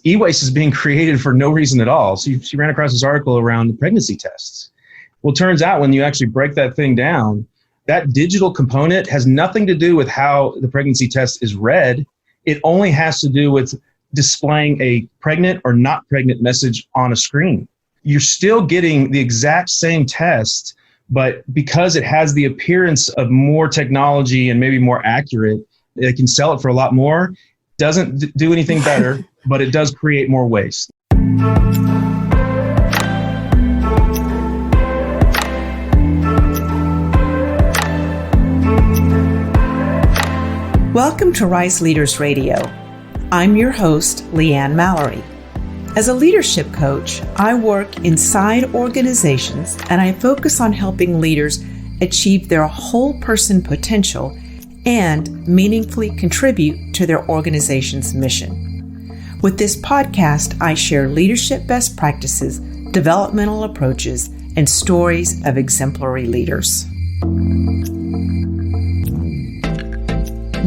eWaste is being created for no reason at all. So she ran across this article around the pregnancy tests. Well, it turns out when you actually break that thing down, that digital component has nothing to do with how the pregnancy test is read. It only has to do with displaying a pregnant or not pregnant message on a screen. You're still getting the exact same test, but because it has the appearance of more technology and maybe more accurate, it can sell it for a lot more. Doesn't do anything better, but it does create more waste. Welcome to Rise Leaders Radio. I'm your host, Leanne Mallory. As a leadership coach, I work inside organizations and I focus on helping leaders achieve their whole person potential and meaningfully contribute to their organization's mission. With this podcast, I share leadership best practices, developmental approaches, and stories of exemplary leaders.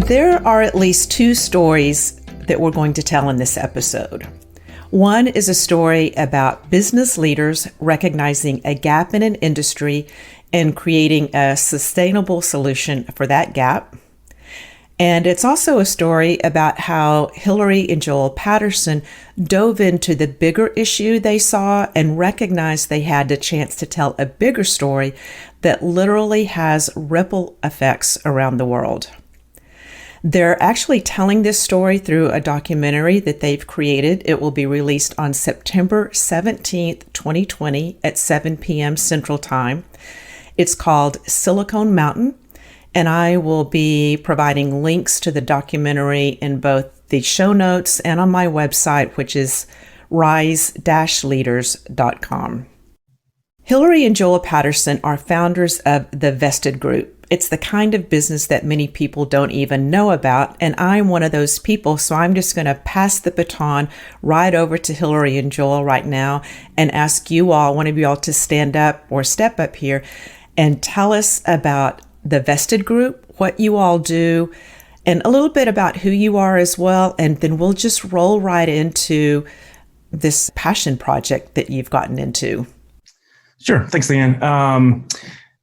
There are at least two stories that we're going to tell in this episode. One is a story about business leaders recognizing a gap in an industry and creating a sustainable solution for that gap. And it's also a story about how Hillary and Joel Patterson dove into the bigger issue they saw and recognized they had the chance to tell a bigger story that literally has ripple effects around the world. They're actually telling this story through a documentary that they've created. It will be released on September 17th, 2020 at 7 p.m. Central Time. It's called Silicon Mountain, and I will be providing links to the documentary in both the show notes and on my website, which is rise-leaders.com. Hillary and Joel Patterson are founders of the Vested Group. It's the kind of business that many people don't even know about, and I'm one of those people, so I'm just going to pass the baton right over to Hillary and Joel right now and ask you all, one of you all, to stand up or step up here and tell us about the Vested Group, what you all do, and a little bit about who you are as well, and then we'll just roll right into this passion project that you've gotten into. Sure. Thanks, Leanne.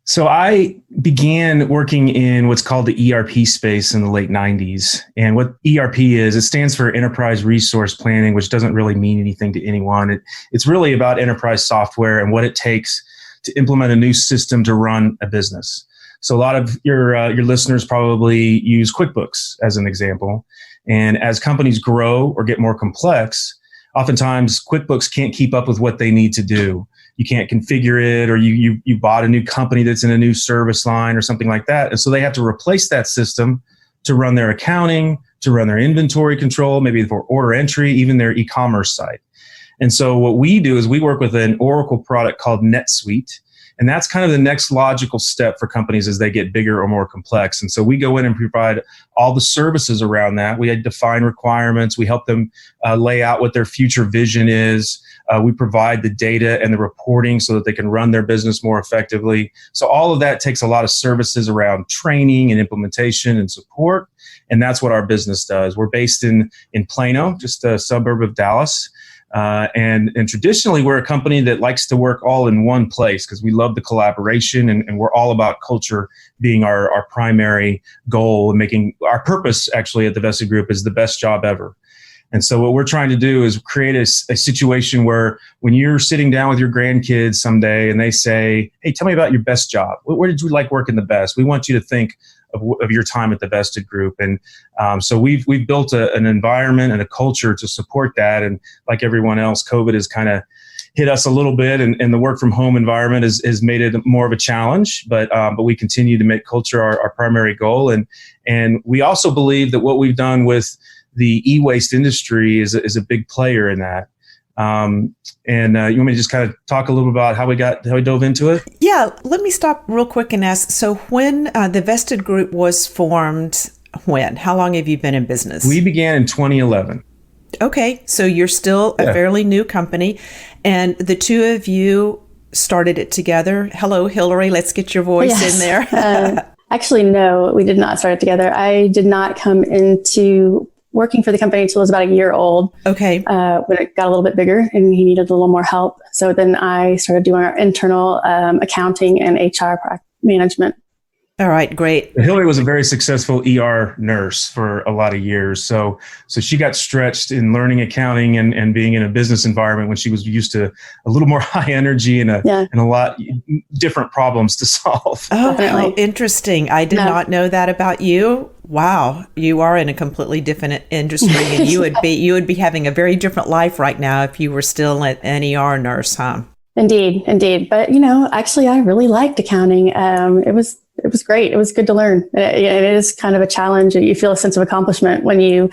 So I began working in what's called the ERP space in the late 90s. And what ERP is, it stands for Enterprise Resource Planning, which doesn't really mean anything to anyone. It's really about enterprise software and what it takes to implement a new system to run a business. So a lot of your listeners probably use QuickBooks as an example. And as companies grow or get more complex, oftentimes QuickBooks can't keep up with what they need to do. You can't configure it, or you bought a new company that's in a new service line or something like that. And so they have to replace that system to run their accounting, to run their inventory control, maybe for order entry, even their e-commerce site. And so what we do is we work with an Oracle product called NetSuite. And that's kind of the next logical step for companies as they get bigger or more complex. And so we go in and provide all the services around that. We define requirements. We help them lay out what their future vision is. We provide the data and the reporting so that they can run their business more effectively. So all of that takes a lot of services around training and implementation and support. And that's what our business does. We're based in Plano, just a suburb of Dallas. And traditionally, we're a company that likes to work all in one place because we love the collaboration, and we're all about culture being our primary goal, and making our purpose actually at the Vested Group is the best job ever. And so what we're trying to do is create a situation where when you're sitting down with your grandkids someday and they say, hey, tell me about your best job. Where did you like working the best? We want you to think of your time at the Vested Group. And so we've built an environment and a culture to support that. And like everyone else, COVID has kind of hit us a little bit, and the work from home environment has made it more of a challenge. But we continue to make culture our primary goal. And we also believe that what we've done with the e-waste industry is a big player in that. And you want me to just kind of talk a little about how we dove into it? Yeah, let me stop real quick and ask. So when the Vested Group was formed, when? How long have you been in business? We began in 2011. Okay, so you're still a fairly new company, and the two of you started it together. Hello, Hillary, let's get your voice in there. Actually, no, we did not start it together. I did not come into working for the company until it was about a year old. Okay. When it got a little bit bigger and he needed a little more help. So then I started doing our internal accounting and HR management. All right, great. Hillary was a very successful ER nurse for a lot of years. So she got stretched in learning accounting and being in a business environment when she was used to a little more high energy and a lot different problems to solve. Oh, how interesting. I did not know that about you. Wow. You are in a completely different industry and you would be having a very different life right now if you were still an ER nurse, huh? Indeed. But, actually, I really liked accounting. It was great. It was good to learn. It is kind of a challenge. You feel a sense of accomplishment when you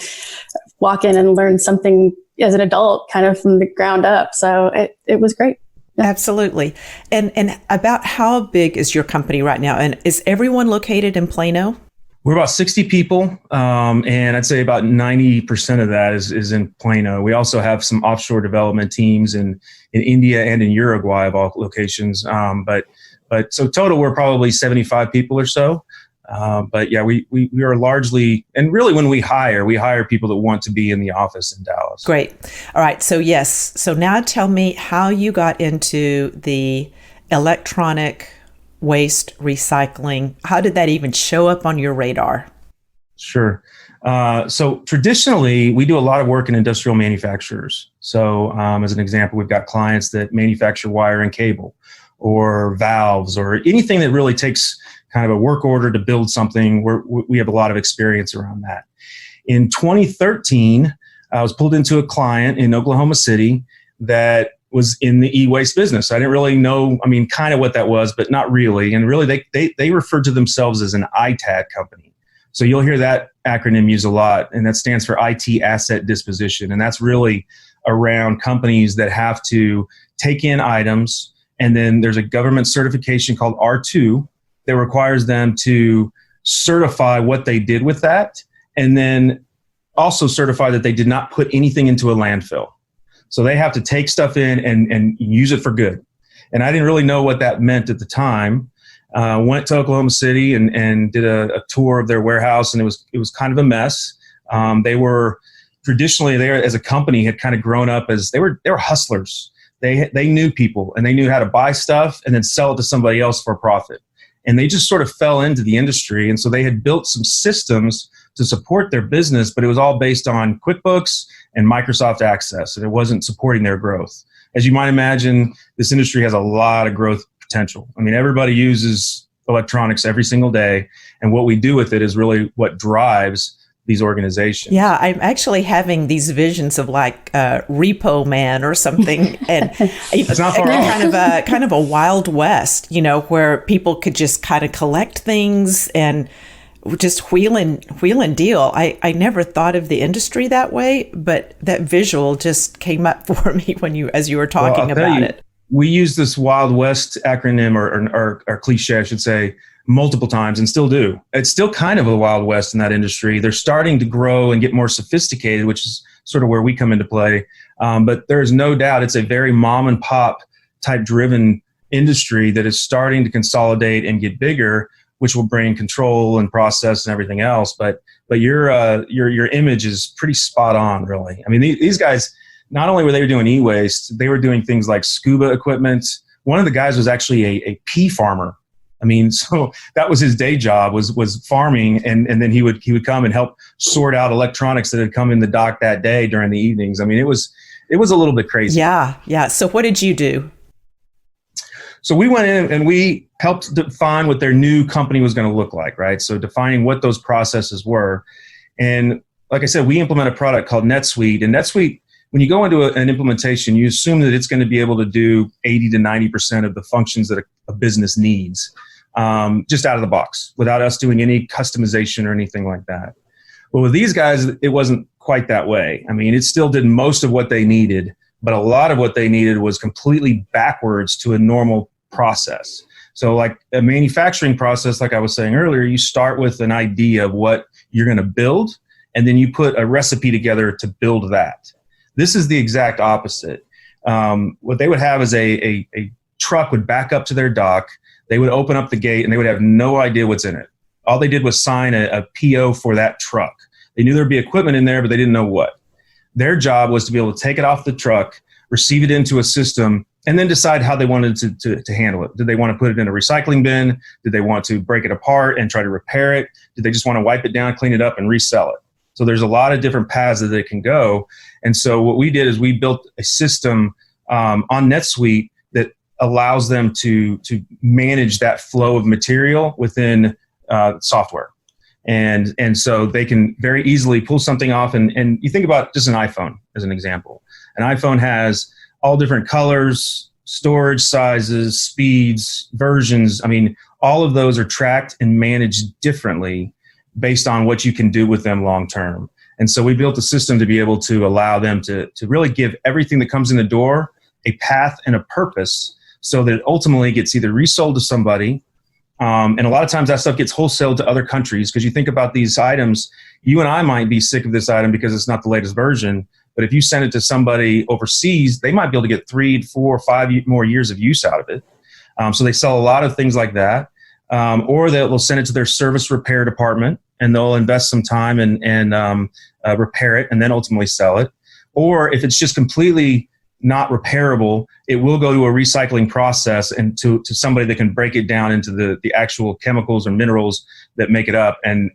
walk in and learn something as an adult, kind of from the ground up. So it was great. Yeah. Absolutely. And about how big is your company right now? And is everyone located in Plano? We're about 60 people, and I'd say about 90% of that is in Plano. We also have some offshore development teams in India and in Uruguay of all locations. But so total, we're probably 75 people or so. But yeah, we are largely, and really when we hire people that want to be in the office in Dallas. Great. All right. So yes. So now tell me how you got into the electronic waste recycling. How did that even show up on your radar? Sure. So traditionally, we do a lot of work in industrial manufacturers. So as an example, we've got clients that manufacture wire and cable, or valves, or anything that really takes kind of a work order to build something. We have a lot of experience around that. In 2013, I was pulled into a client in Oklahoma City that was in the eWaste business. I didn't really know, kind of what that was, but not really. And really, they referred to themselves as an ITAD company. So you'll hear that acronym used a lot, and that stands for IT Asset Disposition. And that's really around companies that have to take in items, and then there's a government certification called R2 that requires them to certify what they did with that, and then also certify that they did not put anything into a landfill. So they have to take stuff in and use it for good. And I didn't really know what that meant at the time. Went to Oklahoma City and did a tour of their warehouse, and it was kind of a mess. They were traditionally, they as a company had kind of grown up as they were hustlers. They knew people, and they knew how to buy stuff and then sell it to somebody else for a profit. And they just sort of fell into the industry. And so they had built some systems to support their business, but it was all based on QuickBooks and Microsoft Access, and it wasn't supporting their growth. As you might imagine, this industry has a lot of growth potential. Everybody uses electronics every single day, and what we do with it is really what drives these organizations. Yeah, I'm actually having these visions of like Repo Man or something, and it's not far off. kind of a Wild West, where people could just kind of collect things and just wheel and deal. I never thought of the industry that way, but that visual just came up for me as you were talking about it. We use this Wild West acronym or cliche, I should say, multiple times, and still do. It's still kind of a Wild West in that industry. They're starting to grow and get more sophisticated, which is sort of where we come into play. But there is no doubt it's a very mom and pop type driven industry that is starting to consolidate and get bigger, which will bring control and process and everything else. But your image is pretty spot on, really. These guys, not only were they doing e-waste, they were doing things like scuba equipment. One of the guys was actually a pea farmer. So that was his day job, was farming, and then he would come and help sort out electronics that had come in the dock that day during the evenings. It was a little bit crazy. Yeah. So what did you do? So we went in and we helped define what their new company was going to look like, right? So defining what those processes were. And like I said, we implement a product called NetSuite. And NetSuite, when you go into an implementation, you assume that it's going to be able to do 80 to 90% of the functions that a business needs, just out of the box, without us doing any customization or anything like that. But with these guys, it wasn't quite that way. It still did most of what they needed, but a lot of what they needed was completely backwards to a normal process. So like a manufacturing process, like I was saying earlier, you start with an idea of what you're going to build, and then you put a recipe together to build that. This is the exact opposite. What they would have is a truck would back up to their dock. They would open up the gate, and they would have no idea what's in it. All they did was sign a PO for that truck. They knew there'd be equipment in there, but they didn't know what. Their job was to be able to take it off the truck, receive it into a system, and then decide how they wanted to handle it. Did they want to put it in a recycling bin? Did they want to break it apart and try to repair it? Did they just want to wipe it down, clean it up, and resell it? So there's a lot of different paths that they can go. And so what we did is we built a system on NetSuite that allows them to manage that flow of material within software. And so they can very easily pull something off. And you think about just an iPhone as an example. An iPhone has all different colors, storage sizes, speeds, versions. I mean, all of those are tracked and managed differently based on what you can do with them long term. And so we built a system to be able to allow them to really give everything that comes in the door a path and a purpose so that it ultimately gets either resold to somebody. And a lot of times that stuff gets wholesaled to other countries, because you think about these items, you and I might be sick of this item because it's not the latest version. But if you send it to somebody overseas, they might be able to get 3, 4, 5 more years of use out of it. So they sell a lot of things like that. Or they'll send it to their service repair department, and they'll invest some time and repair it and then ultimately sell it. Or if it's just completely not repairable, it will go to a recycling process and to somebody that can break it down into the actual chemicals or minerals that make it up and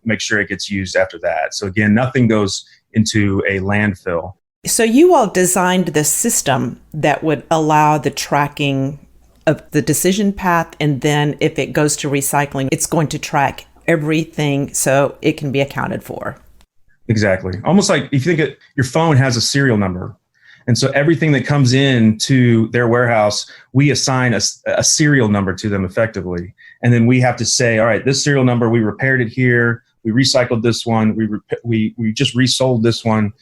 make sure it gets used after that. So again, nothing goes into a landfill. So you all designed the system that would allow the tracking of the decision path, and then if it goes to recycling, it's going to track everything so it can be accounted for. Exactly. Almost like if you think it, your phone has a serial number. And so everything that comes in to their warehouse, we assign a serial number to them effectively. And then we have to say, all right, this serial number, we repaired it here. We recycled this one. We just resold this one.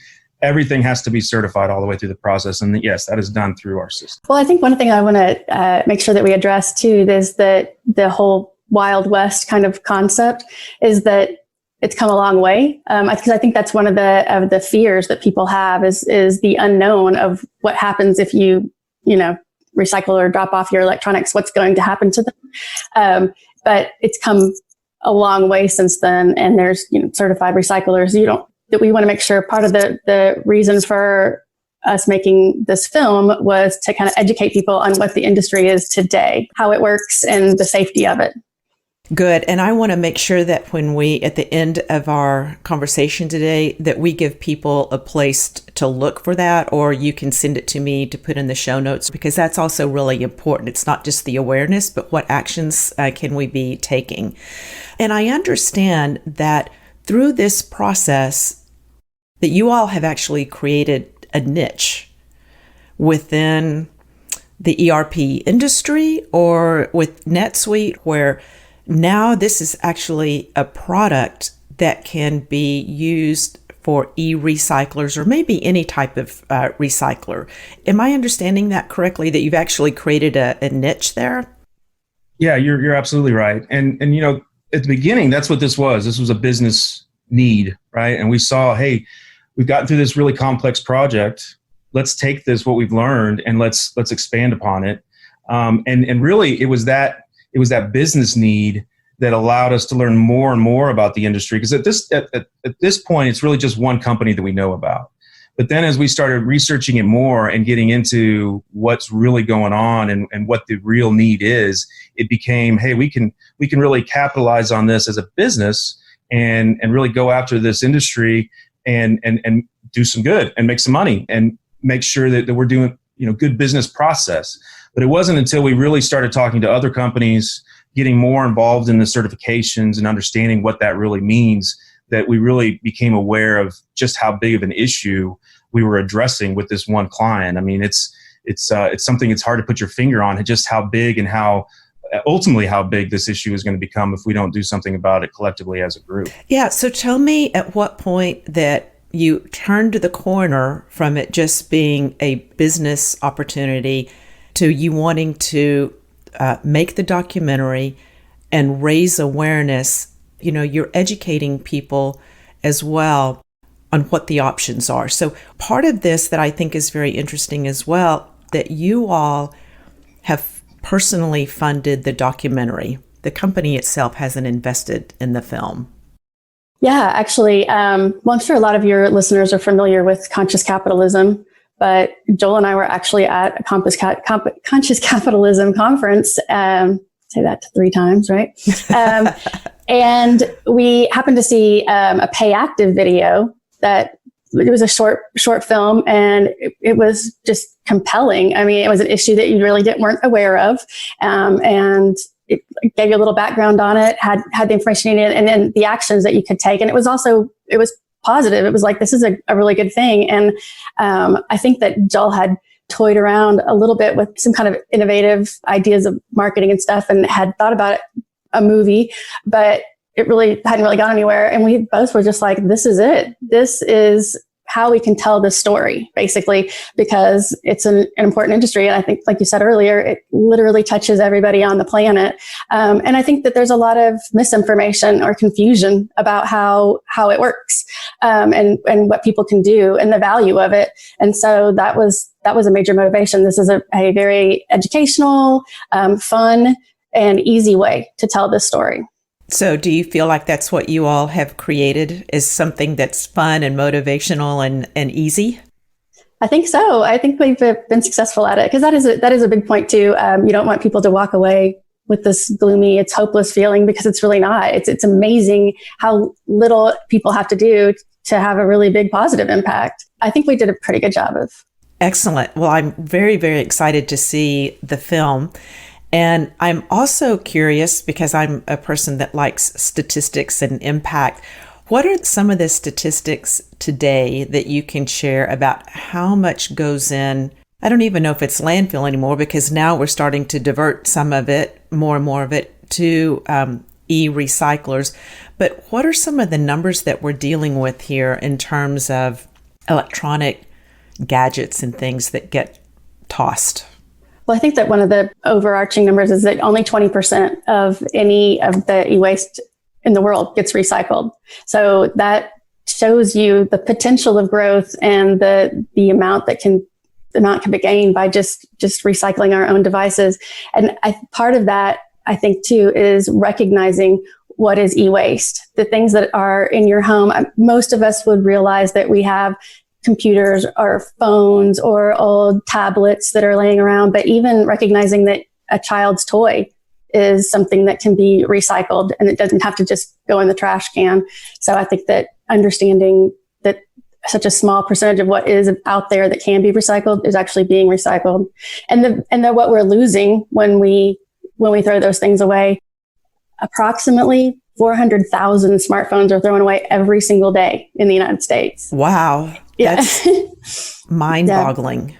Everything has to be certified all the way through the process. And yes, that is done through our system. Well, I think one thing I want to make sure that we address too is that the whole Wild West kind of concept is that it's come a long way. Because I think that's one of the fears that people have is the unknown of what happens if you recycle or drop off your electronics, what's going to happen to them. But it's come a long way since then. And there's certified recyclers. That we want to make sure part of the reason for us making this film was to kind of educate people on what the industry is today, how it works, and the safety of it. Good. And I want to make sure that when we, at the end of our conversation today, that we give people a place to look for that, or you can send it to me to put in the show notes, because that's also really important. It's not just the awareness, but what actions can we be taking? And I understand that through this process that you all have actually created a niche within the ERP industry or with NetSuite, where now this is actually a product that can be used for e-recyclers or maybe any type of recycler. Am I understanding that correctly, that you've actually created a niche there? Yeah, you're absolutely right. And at the beginning, that's what this was. This was a business need, right? And we saw, hey, we've gotten through this really complex project. Let's take this, what we've learned, and let's expand upon it. And really, it was that business need that allowed us to learn more and more about the industry. Because at this point, it's really just one company that we know about. But then as we started researching it more and getting into what's really going on and what the real need is, it became, hey, we can really capitalize on this as a business and really go after this industry and do some good and make some money and make sure that we're doing good business process. But it wasn't until we really started talking to other companies, getting more involved in the certifications and understanding what that really means, that we really became aware of just how big of an issue we were addressing with this one client. I mean, it's something it's hard to put your finger on, just how big and how ultimately how big this issue is going to become if we don't do something about it collectively as a group. Yeah. So tell me at what point that you turned the corner from it just being a business opportunity to you wanting to make the documentary and raise awareness. You're educating people as well on what the options are. So part of this that I think is very interesting as well, that you all have personally funded the documentary. The company itself hasn't invested in the film. Yeah, actually, well, I'm sure a lot of your listeners are familiar with conscious capitalism, but Joel and I were actually at a conscious capitalism conference. Say that 3 times, right? And we happened to see a pay active video that it was a short film, and it was just compelling. I mean, it was an issue that you really weren't aware of, and it gave you a little background on it, had the information in it, and then the actions that you could take. And it was positive. It was like, this is a really good thing. And I think that Joel had toyed around a little bit with some kind of innovative ideas of marketing and stuff, and had thought about a movie, but it really hadn't really gone anywhere. And we both were just like, this is it. This is how we can tell this story, basically, because it's an important industry. And I think, like you said earlier, it literally touches everybody on the planet. And I think that there's a lot of misinformation or confusion about how it works, and what people can do and the value of it. And so that was a major motivation. This is a very educational, fun, and easy way to tell this story. So do you feel like that's what you all have created, is something that's fun and motivational and easy? I think so. I think we've been successful at it, because that is a big point too. You don't want people to walk away with this gloomy, it's hopeless feeling, because it's really not. It's amazing how little people have to do to have a really big positive impact. I think we did a pretty good job of. Excellent. Well, I'm very, very excited to see the film. And I'm also curious, because I'm a person that likes statistics and impact. What are some of the statistics today that you can share about how much goes in? I don't even know if it's landfill anymore, because now we're starting to divert some of it, more and more of it, to e-recyclers. But what are some of the numbers that we're dealing with here in terms of electronic gadgets and things that get tossed? Well, I think that one of the overarching numbers is that only 20% of any of the e-waste in the world gets recycled. So that shows you the potential of growth and the amount can be gained by just recycling our own devices. And part of that, I think too, is recognizing what is e-waste. The things that are in your home, most of us would realize that we have computers or phones or old tablets that are laying around, but even recognizing that a child's toy is something that can be recycled and it doesn't have to just go in the trash can. So I think that understanding that such a small percentage of what is out there that can be recycled is actually being recycled, and what we're losing when we throw those things away. Approximately 400,000 smartphones are thrown away every single day in the United States. Wow. Yeah. That's mind-boggling.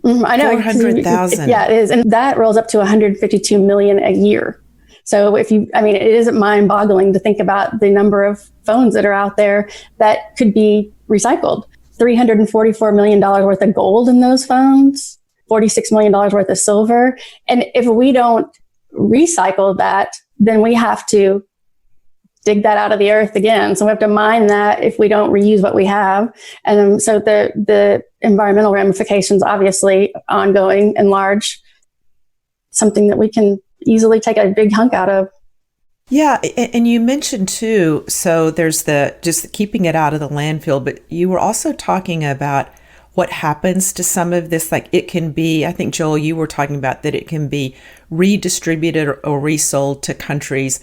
Yeah. I know. 400,000. Yeah, it is. And that rolls up to 152 million a year. So it is mind-boggling to think about the number of phones that are out there that could be recycled. $344 million worth of gold in those phones, $46 million worth of silver. And if we don't recycle that, then we have to dig that out of the earth again. So we have to mine that if we don't reuse what we have. And so the environmental ramifications, obviously ongoing and large, something that we can easily take a big hunk out of. Yeah. And you mentioned too, so there's just keeping it out of the landfill, but you were also talking about what happens to some of this. Like it can be, I think Joel, you were talking about that it can be redistributed or resold to countries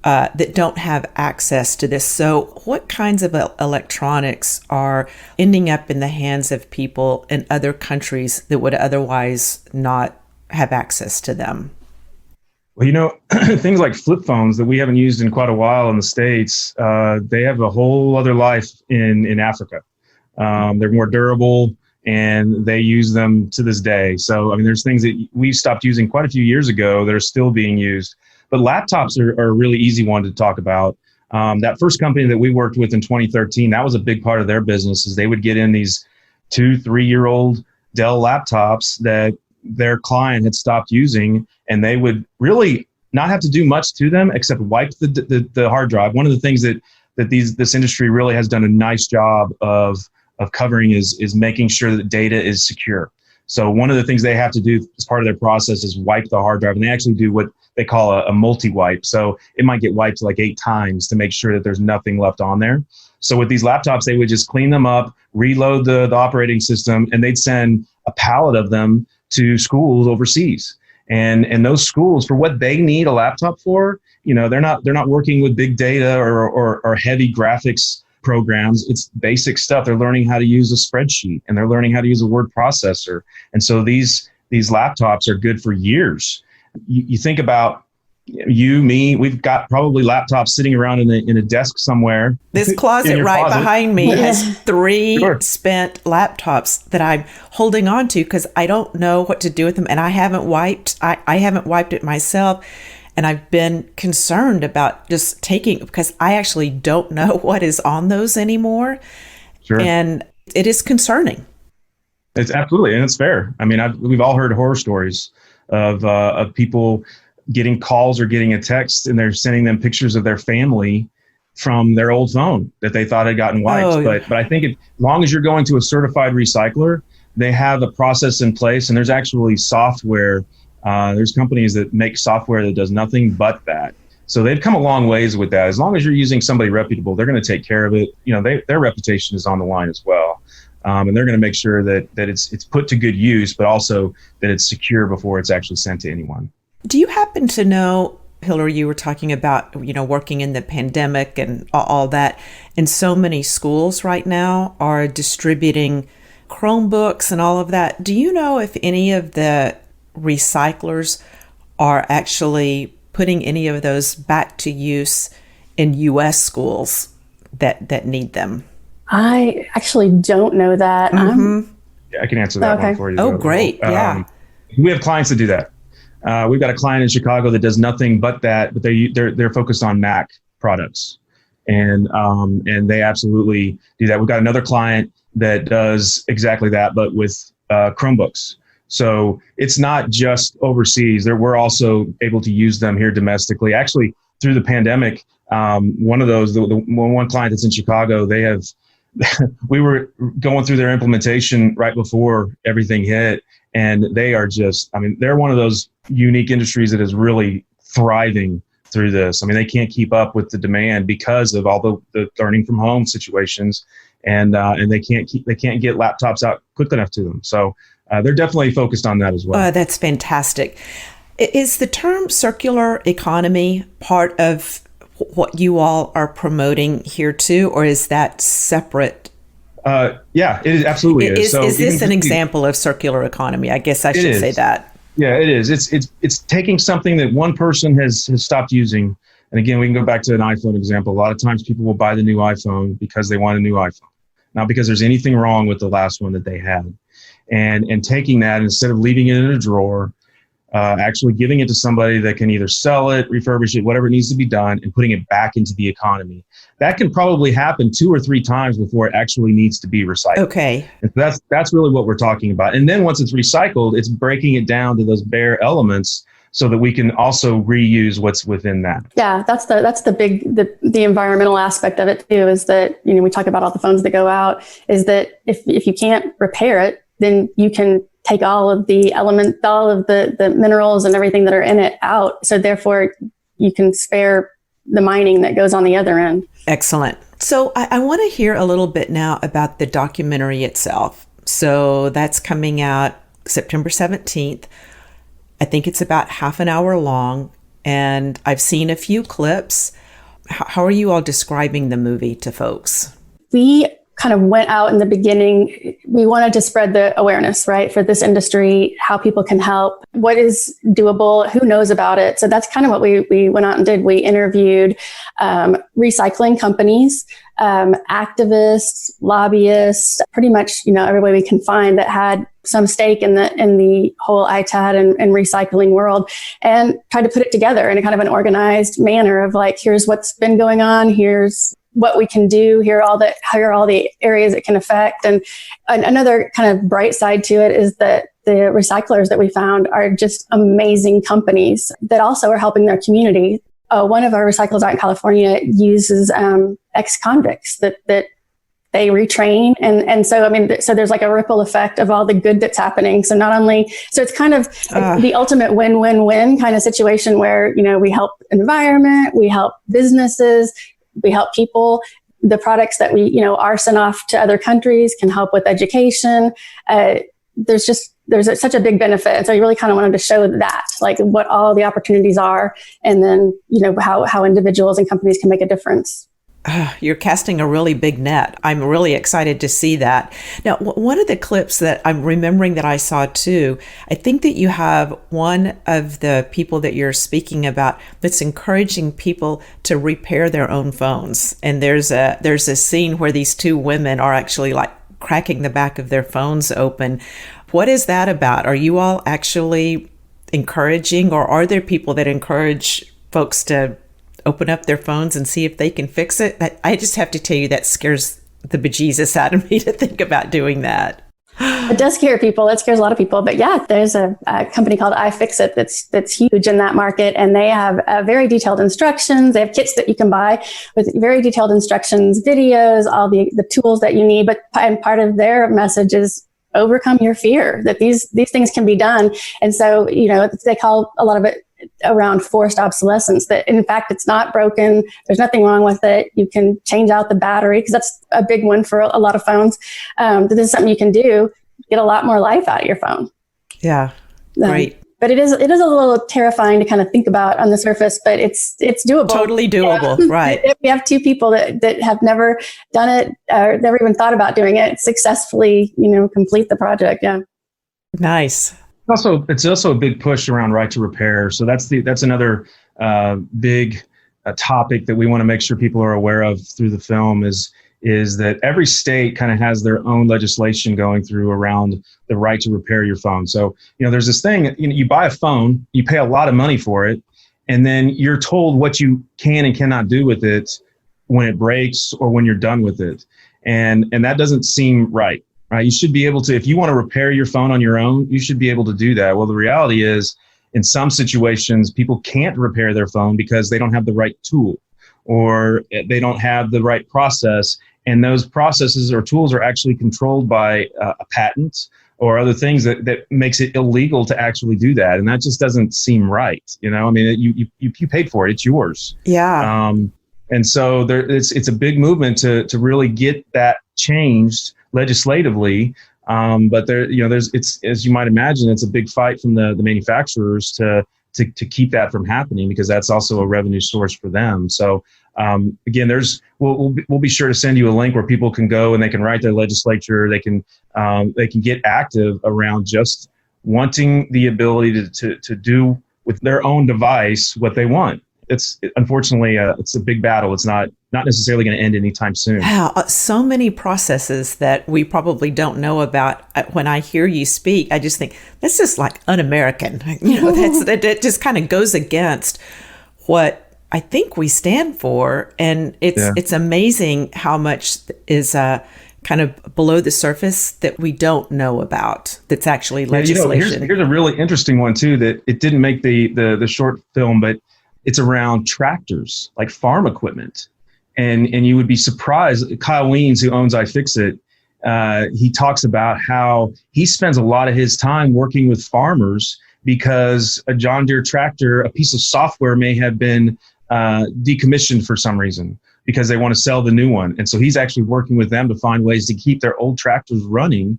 that don't have access to this. So what kinds of electronics are ending up in the hands of people in other countries that would otherwise not have access to them? Well, things like flip phones that we haven't used in quite a while in the States, they have a whole other life in Africa. They're more durable and they use them to this day. So, there's things that we stopped using quite a few years ago that are still being used. But laptops are a really easy one to talk about. That first company that we worked with in 2013, that was a big part of their business, is they would get in these 2-3-year-old Dell laptops that their client had stopped using, and they would really not have to do much to them except wipe the hard drive. One of the things that this industry really has done a nice job of covering is making sure that data is secure. So one of the things they have to do as part of their process is wipe the hard drive, and they actually do what they call a multi-wipe. So it might get wiped like 8 times to make sure that there's nothing left on there. So with these laptops, they would just clean them up, reload the operating system, and they'd send a pallet of them to schools overseas. And those schools, for what they need a laptop for, they're not working with big data or heavy graphics programs. It's basic stuff. They're learning how to use a spreadsheet, and they're learning how to use a word processor. And so these laptops are good for years. You think about you, me, we've got probably laptops sitting around in a desk somewhere. This closet right behind me has 3 spent laptops that I'm holding on to because I don't know what to do with them. And I haven't wiped it myself. And I've been concerned about just taking, because I actually don't know what is on those anymore. Sure. And it is concerning. It's absolutely, and it's fair. I mean, we've all heard horror stories of people getting calls or getting a text, and they're sending them pictures of their family from their old phone that they thought had gotten wiped. Oh. But I think as long as you're going to a certified recycler, they have a process in place, and there's actually software. There's companies that make software that does nothing but that. So they've come a long ways with that. As long as you're using somebody reputable, they're going to take care of it. Their reputation is on the line as well. And they're going to make sure that it's put to good use, but also that it's secure before it's actually sent to anyone. Do you happen to know, Hillary, you were talking about, working in the pandemic and all that, and so many schools right now are distributing Chromebooks and all of that. Do you know if any of the recyclers are actually putting any of those back to use in U.S. schools that need them? I actually don't know that. Mm-hmm. Yeah, I can answer that one for you. Oh, great. Yeah. We have clients that do that. We've got a client in Chicago that does nothing but that, but they're focused on Mac products, and they absolutely do that. We've got another client that does exactly that, but with Chromebooks. So it's not just overseas. We're also able to use them here domestically. Actually, through the pandemic, one of those, the one client that's in Chicago, they have. We were going through their implementation right before everything hit, and they are they're one of those unique industries that is really thriving through this. I mean, they can't keep up with the demand because of all the learning from home situations, and they can't get laptops out quick enough to them. So they're definitely focused on that as well. That's fantastic. Is the term circular economy part of what you all are promoting here too, or is that separate? Yeah, it absolutely is. Is this an example of circular economy? I guess I should say that. Yeah, it is. It's taking something that one person has stopped using. And again, we can go back to an iPhone example. A lot of times people will buy the new iPhone because they want a new iPhone, not because there's anything wrong with the last one that they had. And taking that, instead of leaving it in a drawer, actually giving it to somebody that can either sell it, refurbish it, whatever needs to be done, and putting it back into the economy. That can probably happen 2 or 3 times before it actually needs to be recycled. Okay. And that's really what we're talking about. And then once it's recycled, it's breaking it down to those bare elements so that we can also reuse what's within that. Yeah, that's the environmental aspect of it too, is that, we talk about all the phones that go out, is that if you can't repair it, then you can take all of the elements, all of the minerals and everything that are in it out. So therefore, you can spare the mining that goes on the other end. Excellent. So I want to hear a little bit now about the documentary itself. So that's coming out September 17th. I think it's about half an hour long, and I've seen a few clips. How are you all describing the movie to folks? We kind of went out in the beginning. We wanted to spread the awareness, right, for this industry, how people can help, what is doable, who knows about it. So that's kind of what we went out and did. We interviewed recycling companies, activists, lobbyists, pretty much, everybody we can find that had some stake in the whole ITAD and recycling world, and tried to put it together in a kind of an organized manner of like, here's what's been going on, here's what we can do, here are all the areas it can affect. And another kind of bright side to it is that the recyclers that we found are just amazing companies that also are helping their community. One of our recyclers out in California uses ex-convicts that they retrain. And so, I mean, so there's like a ripple effect of all the good that's happening. So not only, so it's kind of the ultimate win-win-win kind of situation where, we help environment, we help businesses, we help people. The products that we, are sent off to other countries can help with education. There's such a big benefit. And so I really kind of wanted to show that, like what all the opportunities are, and then, how individuals and companies can make a difference. You're casting a really big net. I'm really excited to see that. Now, one of the clips that I'm remembering that I saw too, I think that you have one of the people that you're speaking about that's encouraging people to repair their own phones. And there's a scene where these two women are actually like cracking the back of their phones open. What is that about? Are you all actually encouraging, or are there people that encourage folks to open up their phones and see if they can fix it? I just have to tell you, that scares the bejesus out of me to think about doing that. It does scare people. It scares a lot of people. But yeah, there's a company called iFixit that's huge in that market. And they have very detailed instructions. They have kits that you can buy with very detailed instructions, videos, all the tools that you need. And part of their message is overcome your fear that these things can be done. And so, they call a lot of it around forced obsolescence, that in fact it's not broken, there's nothing wrong with it, you can change out the battery, because that's a big one for a lot of phones. This is something you can do, get a lot more life out of your phone. Yeah, great. But it is a little terrifying to kind of think about on the surface, but it's doable. Totally doable, yeah. Right. If we have two people that have never done it or never even thought about doing it, successfully, complete the project. Yeah. Nice. It's also a big push around right to repair. So that's another big topic that we want to make sure people are aware of through the film is that every state kind of has their own legislation going through around the right to repair your phone. So, there's this thing, you buy a phone, you pay a lot of money for it, and then you're told what you can and cannot do with it when it breaks or when you're done with it. And that doesn't seem right. Right? You should be able to, if you want to repair your phone on your own, you should be able to do that. Well, the reality is, in some situations, people can't repair their phone because they don't have the right tool or they don't have the right process. And those processes or tools are actually controlled by a patent or other things that makes it illegal to actually do that. And that just doesn't seem right. I mean, you paid for it, it's yours. Yeah. And so it's a big movement to really get that changed legislatively, but it's, as you might imagine, it's a big fight from the manufacturers to keep that from happening, because that's also a revenue source for them. So again, we'll be sure to send you a link where people can go and they can write their legislature. They can get active around just wanting the ability to do with their own device what they want. Unfortunately, it's a big battle. It's not necessarily going to end anytime soon. Wow, so many processes that we probably don't know about. When I hear you speak, I just think that's just like un-American. That just kind of goes against what I think we stand for, and it's amazing how much is kind of below the surface that we don't know about. That's actually legislation. Here's a really interesting one too, that it didn't make the short film, but it's around tractors, like farm equipment. And you would be surprised, Kyle Wiens, who owns iFixit, he talks about how he spends a lot of his time working with farmers because a John Deere tractor, a piece of software may have been decommissioned for some reason because they want to sell the new one. And so he's actually working with them to find ways to keep their old tractors running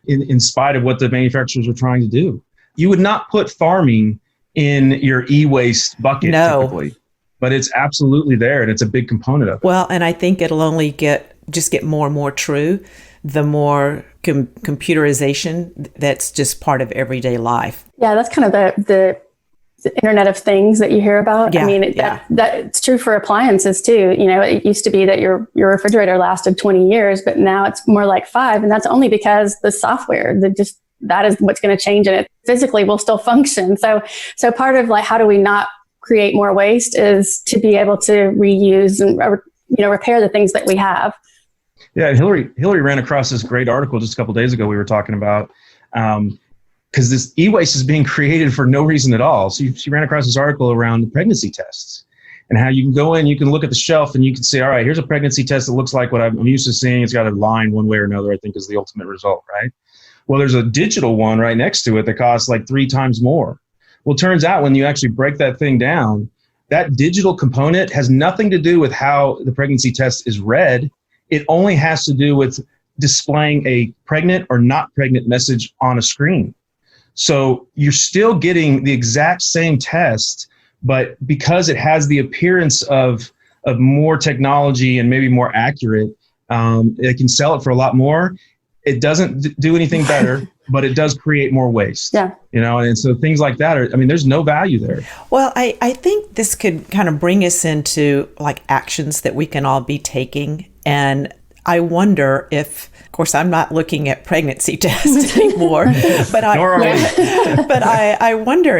in spite of what the manufacturers are trying to do. You would not put farming in your eWaste bucket typically. But it's absolutely there, and it's a big component of it. Well, and I think it'll only get more and more true the more computerization that's just part of everyday life. Yeah, that's kind of the Internet of Things that you hear about. Yeah, I mean, that it's true for appliances too. It used to be that your refrigerator lasted 20 years, but now it's more like 5, and that's only because the software that is what's going to change, and it physically will still function. So part of like, how do we not create more waste is to be able to reuse and repair the things that we have. Yeah, Hillary ran across this great article just a couple of days ago we were talking about, because this e-waste is being created for no reason at all. So she ran across this article around pregnancy tests. and how you can go in, you can look at the shelf and you can say, all right, here's a pregnancy test that looks like what I'm used to seeing. It's got a line one way or another, I think is the ultimate result, right? Well, there's a digital one right next to it that costs like 3 times more. Well, it turns out when you actually break that thing down, that digital component has nothing to do with how the pregnancy test is read. It only has to do with displaying a pregnant or not pregnant message on a screen. So you're still getting the exact same test, but because it has the appearance of more technology and maybe more accurate, it can sell it for a lot more. It doesn't do anything better, but it does create more waste. Yeah. And so things like that there's no value there. Well, I think this could kind of bring us into like actions that we can all be taking. And I wonder if, of course, I'm not looking at pregnancy tests anymore, but I wonder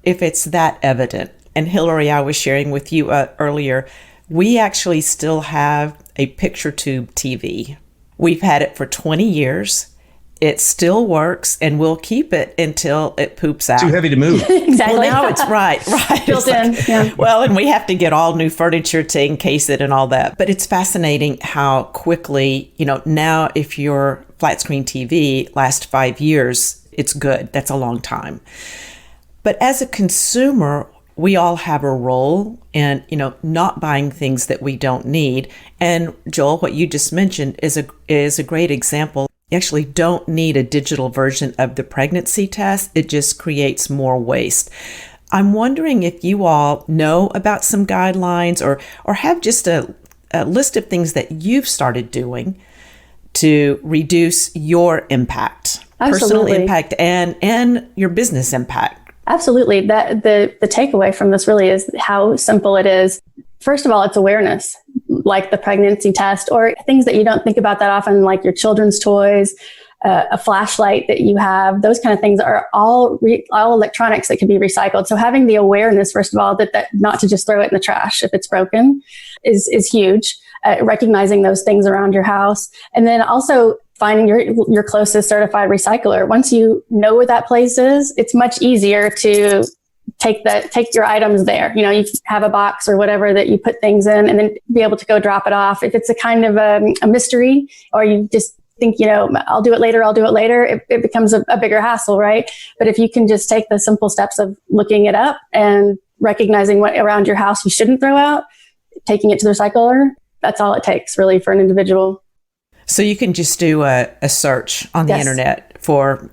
if it's that evident. And Hillary, I was sharing with you earlier, we actually still have a picture tube TV. We've had it for 20 years. It still works, and we'll keep it until it poops out. Too heavy to move. Exactly. Well, now it's right. Built in. Yeah. Well, and we have to get all new furniture to encase it and all that. But it's fascinating how quickly, now if your flat screen TV lasts 5 years, it's good. That's a long time. But as a consumer, we all have a role in, not buying things that we don't need. And Joel, what you just mentioned is a great example. You actually don't need a digital version of the pregnancy test. It just creates more waste. I'm wondering if you all know about some guidelines or have just a list of things that you've started doing to reduce your impact, personal impact, and your business impact. Absolutely. That the takeaway from this really is how simple it is. First of all, it's awareness, like the pregnancy test or things that you don't think about that often, like your children's toys, a flashlight that you have. Those kind of things are all electronics that can be recycled. So having the awareness, first of all, that not to just throw it in the trash if it's broken is huge. Recognizing those things around your house. And then also finding your closest certified recycler. Once you know where that place is, it's much easier to take your items there. You have a box or whatever that you put things in and then be able to go drop it off. If it's a kind of a mystery or you just think, I'll do it later, it becomes a bigger hassle, right? But if you can just take the simple steps of looking it up and recognizing what around your house you shouldn't throw out, taking it to the recycler, that's all it takes really for an individual. So you can just do a search on the internet for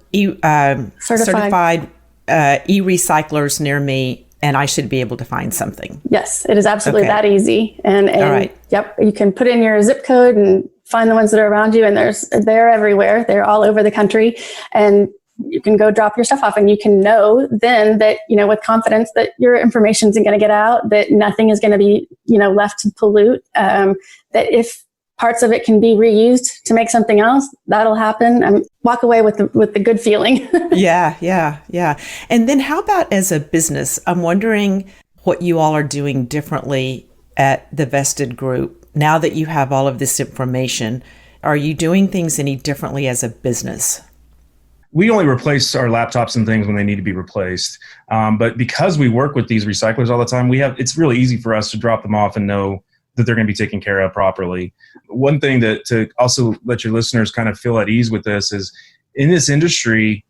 certified e-recyclers near me, and I should be able to find something. Yes, it is absolutely that easy. And all right. Yep, you can put in your zip code and find the ones that are around you, and they're everywhere. They're all over the country, and you can go drop your stuff off, and you can know then that, with confidence that your information isn't going to get out, that nothing is going to be, left to pollute, that if parts of it can be reused to make something else, that'll happen. Walk away with the good feeling. Yeah. And then how about as a business? I'm wondering what you all are doing differently at the Vested Group now that you have all of this information. Are you doing things any differently as a business? We only replace our laptops and things when they need to be replaced. But because we work with these recyclers all the time, it's really easy for us to drop them off and know that they're going to be taken care of properly. One thing to also let your listeners kind of feel at ease with this is in this industry,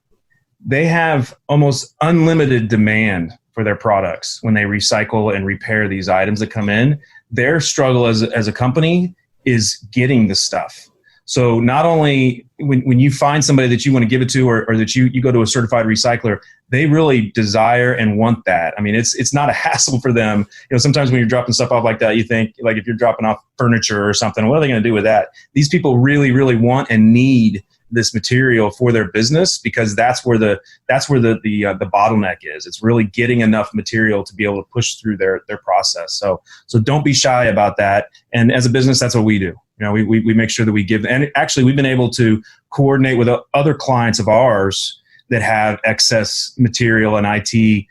they have almost unlimited demand for their products when they recycle and repair these items that come in. Their struggle as a company is getting the stuff. So not only when you find somebody that you want to give it to or that you go to a certified recycler, they really desire and want that. I mean, it's not a hassle for them. Sometimes when you're dropping stuff off like that, you think like if you're dropping off furniture or something, what are they going to do with that? These people really, really want and need this material for their business because that's where the bottleneck is. It's really getting enough material to be able to push through their process. So don't be shy about that. And as a business, that's what we do. We make sure that we give, and actually we've been able to coordinate with other clients of ours that have excess material and IT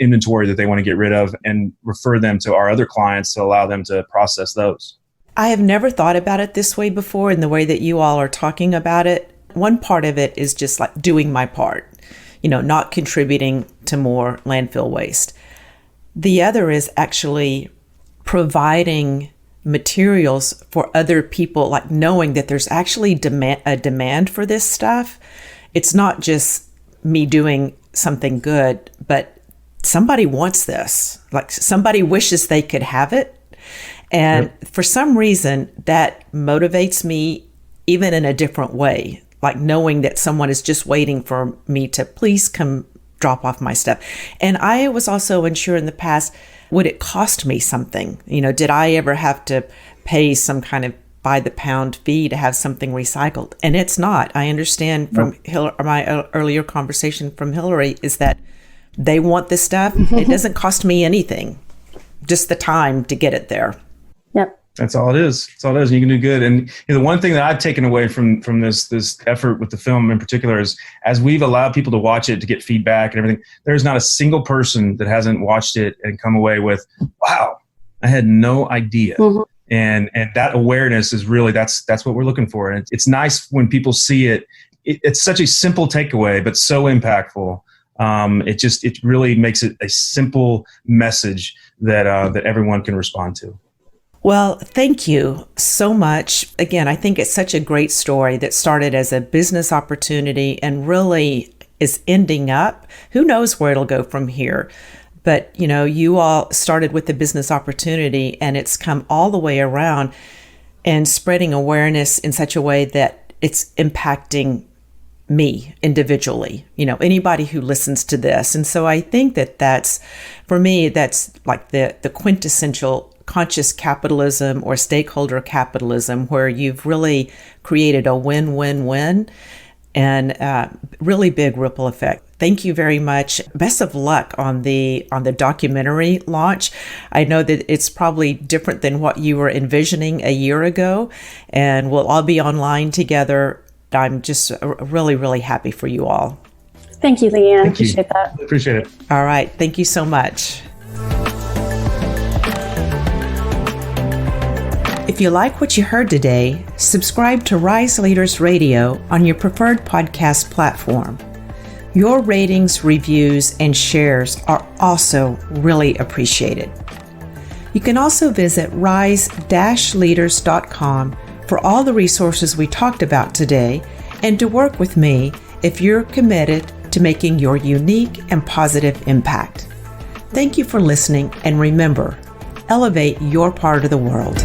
inventory that they want to get rid of and refer them to our other clients to allow them to process those. I have never thought about it this way before in the way that you all are talking about it. One part of it is just like doing my part, not contributing to more landfill waste. The other is actually providing materials for other people, like knowing that there's actually a demand for this stuff. It's not just me doing something good, but somebody wants this. Like somebody wishes they could have it. And for some reason, that motivates me even in a different way, like knowing that someone is just waiting for me to please come drop off my stuff. And I was also unsure in the past, would it cost me something? Did I ever have to pay some kind of by the pound fee to have something recycled? And it's not. I understand from my earlier conversation from Hillary is that they want this stuff. It doesn't cost me anything, just the time to get it there. Yep. That's all it is. That's all it is. You can do good. And the one thing that I've taken away from this effort with the film in particular is, as we've allowed people to watch it to get feedback and everything, there's not a single person that hasn't watched it and come away with, wow, I had no idea. Mm-hmm. And that awareness is really, that's what we're looking for. And it's nice when people see it. It's such a simple takeaway, but so impactful. It really makes it a simple message that everyone can respond to. Well, thank you so much. Again, I think it's such a great story that started as a business opportunity and really is ending up, who knows where it'll go from here. But, you all started with the business opportunity and it's come all the way around and spreading awareness in such a way that it's impacting me individually, anybody who listens to this. And so I think that's, for me, that's like the quintessential conscious capitalism or stakeholder capitalism, where you've really created a win-win-win and really big ripple effect. Thank you very much. Best of luck on the documentary launch. I know that it's probably different than what you were envisioning a year ago, and we'll all be online together. I'm just really, really happy for you all. Thank you, Leanne. Appreciate that. Appreciate it. All right. Thank you so much. If you like what you heard today, subscribe to Rise Leaders Radio on your preferred podcast platform. Your ratings, reviews, and shares are also really appreciated. You can also visit rise-leaders.com for all the resources we talked about today and to work with me if you're committed to making your unique and positive impact. Thank you for listening, and remember, elevate your part of the world.